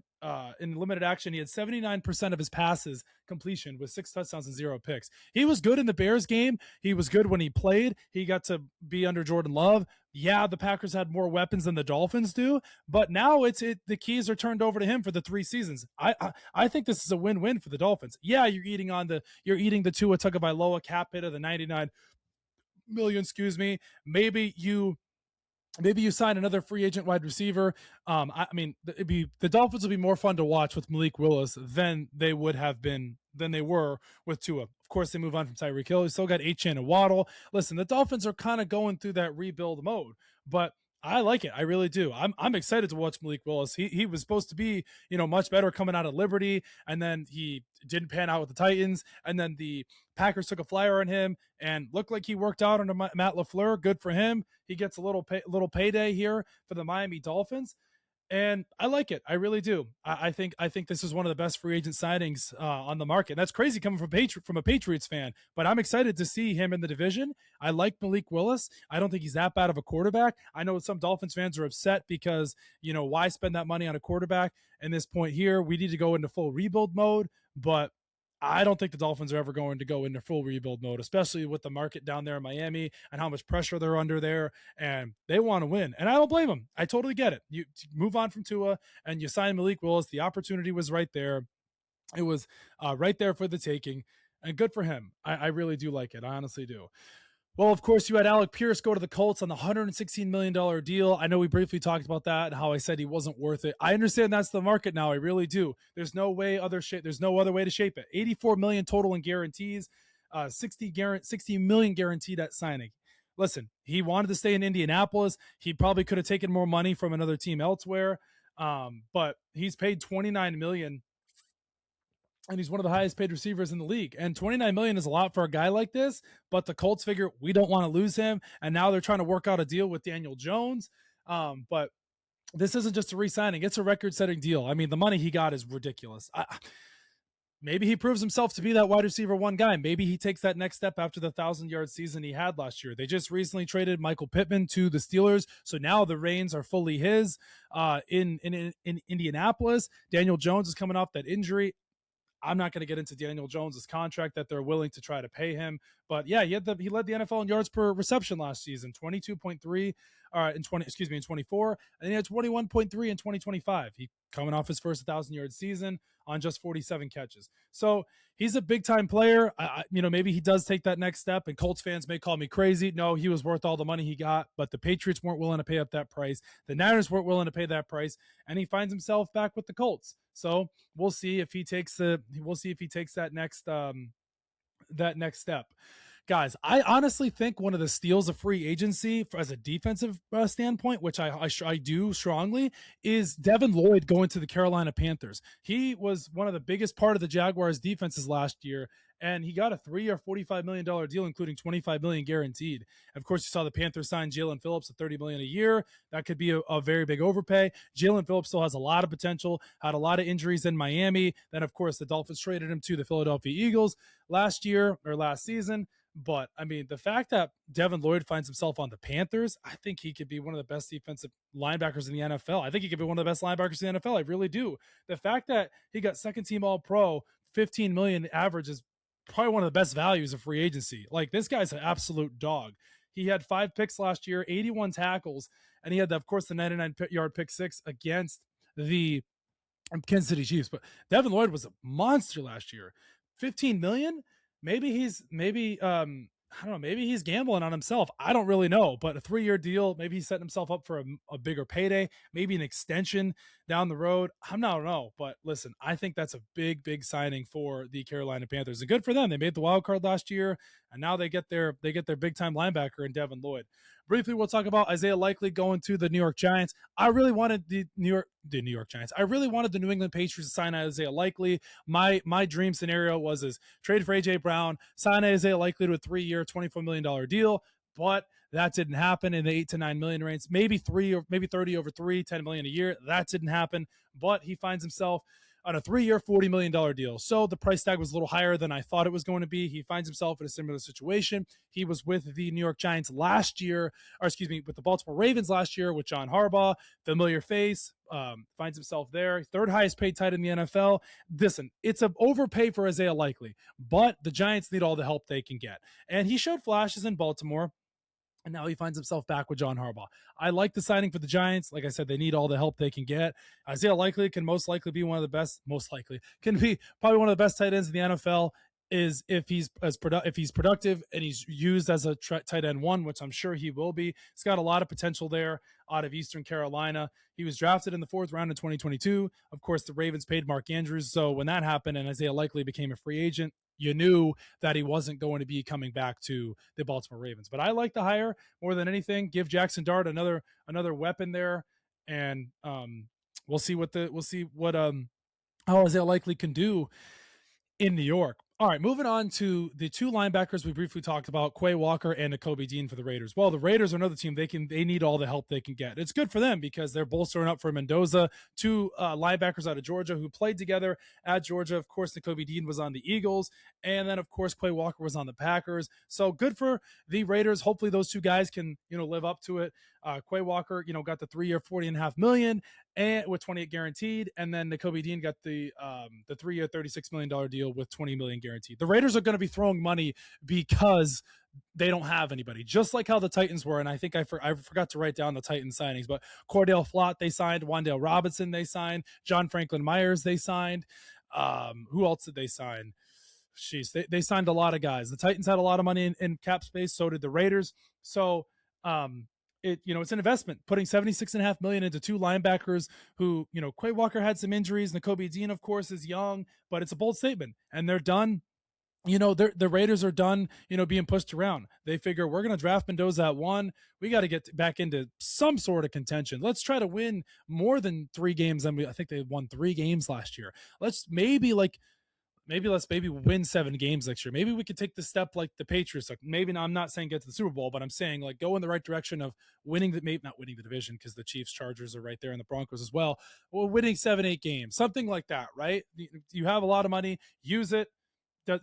in limited action. He had 79% of his passes completion with 6 touchdowns and 0 picks. He was good in the Bears game. He was good when he played. He got to be under Jordan Love. Yeah, the Packers had more weapons than the Dolphins do, but now the keys are turned over to him for the 3 seasons. I think this is a win-win for the Dolphins. Yeah, you're eating the Tua Tagovailoa cap hit of the $99 million. Maybe you sign another free agent wide receiver. The Dolphins will be more fun to watch with Malik Willis than they were with Tua. Of course, they move on from Tyreek Hill. He still got Achane and Waddle. Listen, the Dolphins are kind of going through that rebuild mode, but I like it. I really do. I'm excited to watch Malik Willis. He was supposed to be, much better coming out of Liberty, and then he didn't pan out with the Titans, and then the Packers took a flyer on him and looked like he worked out under Matt LaFleur. Good for him. He gets a little payday here for the Miami Dolphins. And I like it. I really do. I think this is one of the best free agent signings on the market. That's crazy coming from a Patriots fan, but I'm excited to see him in the division. I like Malik Willis. I don't think he's that bad of a quarterback. I know some Dolphins fans are upset because, why spend that money on a quarterback in this point here? We need to go into full rebuild mode, but I don't think the Dolphins are ever going to go into full rebuild mode, especially with the market down there in Miami and how much pressure they're under there, and they want to win. And I don't blame them. I totally get it. You move on from Tua and you sign Malik Willis. The opportunity was right there. It was right there for the taking, and good for him. I really do like it. I honestly do. Well, of course, you had Alec Pierce go to the Colts on the $116 million deal. I know we briefly talked about that and how I said he wasn't worth it. I understand that's the market now. I really do. There's no other way to shape it. $84 million total in guarantees, $60 million guaranteed at signing. Listen, he wanted to stay in Indianapolis. He probably could have taken more money from another team elsewhere, but he's paid $29 million. And he's one of the highest paid receivers in the league. And $29 million is a lot for a guy like this, but the Colts figure we don't want to lose him. And now they're trying to work out a deal with Daniel Jones. But this isn't just a re-signing. It's a record-setting deal. I mean, the money he got is ridiculous. Maybe he proves himself to be that wide receiver one guy. Maybe he takes that next step after the 1,000-yard season he had last year. They just recently traded Michael Pittman to the Steelers, so now the reins are fully his in Indianapolis. Daniel Jones is coming off that injury. I'm not going to get into Daniel Jones's contract that they're willing to try to pay him, but yeah, he led the NFL in yards per reception last season, 22.3 in 24, and he had 21.3 in 2025. He coming off his first 1,000-yard season on just 47 catches. So he's a big time player. Maybe he does take that next step, and Colts fans may call me crazy. No, he was worth all the money he got, but the Patriots weren't willing to pay up that price. The Niners weren't willing to pay that price, and he finds himself back with the Colts. So we'll see if he takes that next step. Guys, I honestly think one of the steals of free agency as a defensive standpoint, which I do strongly, is Devin Lloyd going to the Carolina Panthers. He was one of the biggest part of the Jaguars' defenses last year, and he got a 3-year, $45 million deal, including $25 million guaranteed. Of course, you saw the Panthers sign Jalen Phillips at $30 million a year. That could be a very big overpay. Jalen Phillips still has a lot of potential, had a lot of injuries in Miami. Then, of course, the Dolphins traded him to the Philadelphia Eagles last season. But, I mean, the fact that Devin Lloyd finds himself on the Panthers, I think he could be one of the best defensive linebackers in the NFL. I think he could be one of the best linebackers in the NFL. I really do. The fact that he got second-team All-Pro, $15 million average is probably one of the best values of free agency. Like, this guy's an absolute dog. He had 5 picks last year, 81 tackles, and he had, of course, the 99-yard pick 6 against the Kansas City Chiefs. But Devin Lloyd was a monster last year. $15 million? Maybe he's gambling on himself. I don't really know, but a 3-year deal, maybe he's setting himself up for a bigger payday, maybe an extension down the road. I don't know, but listen, I think that's a big, big signing for the Carolina Panthers. And good for them. They made the wild card last year, and now they get their big time linebacker in Devin Lloyd. Briefly, we'll talk about Isaiah Likely going to the New York Giants. I really wanted the New York Giants. I really wanted the New England Patriots to sign Isaiah Likely. My dream scenario was trade for AJ Brown, sign Isaiah Likely to a 3-year, $24 million deal, but that didn't happen in the 8 to 9 million range. Maybe 30 over 3, $10 million a year. That didn't happen, but he finds himself on a 3-year, $40 million deal. So the price tag was a little higher than I thought it was going to be. He finds himself in a similar situation. He was with the New York Giants with the Baltimore Ravens last year with John Harbaugh, familiar face, finds himself there. 3rd highest paid tight in the NFL. Listen, it's an overpay for Isaiah Likely, but the Giants need all the help they can get. And he showed flashes in Baltimore, and now he finds himself back with John Harbaugh. I like the signing for the Giants. Like I said, they need all the help they can get. Isaiah Likely can most likely be probably one of the best tight ends in the NFL is if he's productive and he's used as a tight end 1, which I'm sure he will be. He's got a lot of potential there out of Eastern Carolina. He was drafted in the 4th round in 2022. Of course, the Ravens paid Mark Andrews. So when that happened and Isaiah Likely became a free agent, you knew that he wasn't going to be coming back to the Baltimore Ravens. But I like the hire more than anything. Give Jackson Dart another weapon there, and we'll see what how Isaiah Likely can do in New York. All right, moving on to the two linebackers we briefly talked about, Quay Walker and Nakobe Dean for the Raiders. Well, the Raiders are another team. They need all the help they can get. It's good for them because they're bolstering up for Mendoza, two linebackers out of Georgia who played together at Georgia. Of course, Nakobe Dean was on the Eagles, and then of course Quay Walker was on the Packers. So good for the Raiders. Hopefully those two guys can live up to it. Quay Walker, got the 3-year, $40.5 million and with 28 guaranteed, and then Nakobe Dean got the 3-year, $36 million deal with $20 million guaranteed. The Raiders are going to be throwing money because they don't have anybody, just like how the Titans were. And I think I forgot to write down the Titans signings, but Cordell Flott they signed, Wan'Dale Robinson they signed, John Franklin Myers they signed. Who else did they sign? Jeez, they signed a lot of guys. The Titans had a lot of money in cap space, so did the Raiders. So it's an investment, putting $76.5 million into two linebackers who, Quay Walker had some injuries. Nakobe Dean, of course, is young, but it's a bold statement, and they're done. The Raiders are done, being pushed around. They figure we're going to draft Mendoza at 1. We got to get back into some sort of contention. Let's try to win more than 3 games. I think they won 3 games last year. Let's maybe win 7 games next year. Maybe we could take the step like the Patriots. Like maybe I'm not saying get to the Super Bowl, but I'm saying like go in the right direction of maybe not winning the division because the Chiefs, Chargers are right there and the Broncos as well. Well, winning 7-8 games, something like that, right? You have a lot of money, use it. They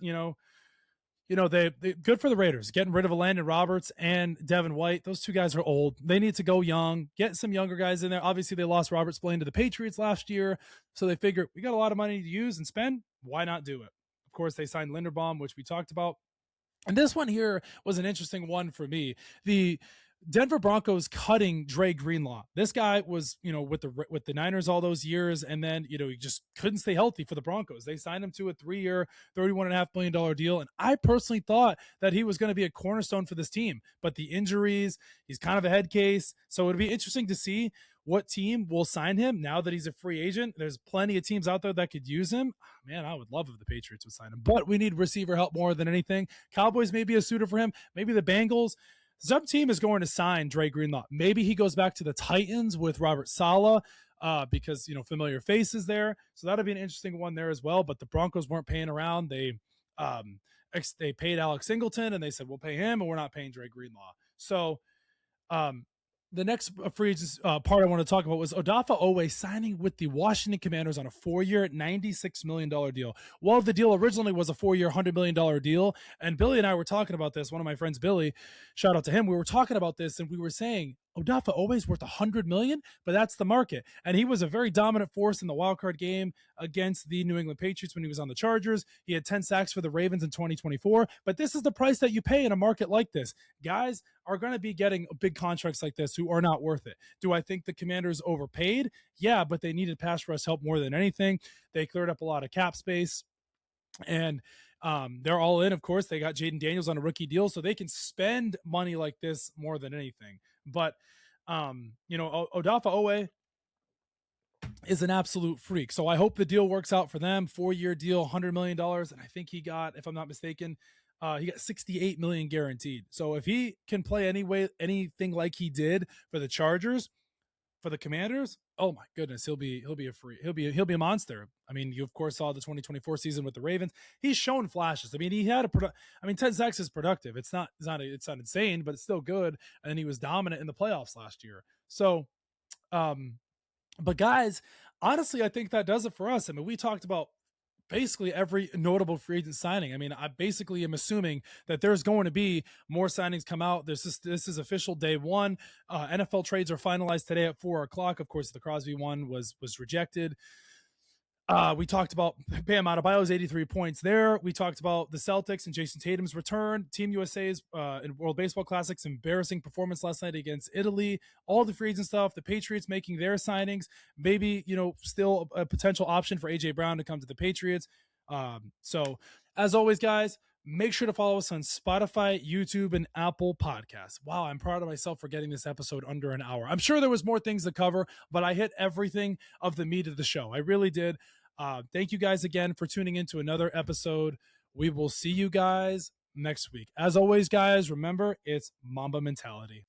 good for the Raiders, getting rid of Landon Roberts and Devin White. Those two guys are old. They need to go young, get some younger guys in there. Obviously, they lost Robert Spillane to the Patriots last year, so they figure we got a lot of money to use and spend. Why not do it? Of course, they signed Linderbaum, which we talked about. And this one here was an interesting one for me. The Denver Broncos cutting Dre Greenlaw. This guy was, with the Niners all those years, and then, he just couldn't stay healthy for the Broncos. They signed him to a 3-year, $31.5 million deal, and I personally thought that he was going to be a cornerstone for this team. But the injuries, he's kind of a head case, so it'd be interesting to see what team will sign him now that he's a free agent. There's plenty of teams out there that could use him. Man, I would love if the Patriots would sign him, but we need receiver help more than anything. Cowboys may be a suitor for him. Maybe the Bengals. Some team is going to sign Dre Greenlaw. Maybe he goes back to the Titans with Robert Saleh because, familiar faces there. So that'll be an interesting one there as well. But the Broncos weren't paying around. They paid Alex Singleton, and they said, we'll pay him, and we're not paying Dre Greenlaw. So the next free agent part I want to talk about was Odafe Oweh signing with the Washington Commanders on a 4-year, $96 million deal. Well, the deal originally was a 4-year, $100 million deal. And Billy and I were talking about this. One of my friends, Billy, shout out to him. We were talking about this, and we were saying, Odafe Oweh's worth $100 million, but that's the market. And he was a very dominant force in the wildcard game against the New England Patriots when he was on the Chargers. He had 10 sacks for the Ravens in 2024. But this is the price that you pay in a market like this. Guys are going to be getting big contracts like this who are not worth it. Do I think the Commanders overpaid? Yeah, but they needed pass rush help more than anything. They cleared up a lot of cap space. And they're all in, of course. They got Jaden Daniels on a rookie deal, so they can spend money like this more than anything. But, Odafe Oweh is an absolute freak. So I hope the deal works out for them. 4-year deal, $100 million. And I think he got, if I'm not mistaken, he got $68 million guaranteed. So if he can play anything like he did for the Chargers, for the Commanders, oh my goodness, he'll be a monster. I mean, you of course saw the 2024 season with the Ravens. He's shown flashes. I mean, he had 10 sacks is productive. It's not insane, but it's still good. And he was dominant in the playoffs last year. So, but guys, honestly, I think that does it for us. I mean, we talked about basically every notable free agent signing. I mean, I basically am assuming that there's going to be more signings come out. This is official day 1. NFL trades are finalized today at 4:00. Of course, the Crosby one was rejected. We talked about Bam Adebayo's 83 points there. We talked about the Celtics and Jason Tatum's return. Team USA's in World Baseball Classics embarrassing performance last night against Italy. All the free agent stuff. The Patriots making their signings. Maybe, still a potential option for A.J. Brown to come to the Patriots. So, as always, guys, make sure to follow us on Spotify, YouTube, and Apple Podcasts. Wow, I'm proud of myself for getting this episode under an hour. I'm sure there was more things to cover, but I hit everything of the meat of the show. I really did. Thank you guys again for tuning in to another episode We will see you guys next week. As always, guys, remember, it's Mamba mentality.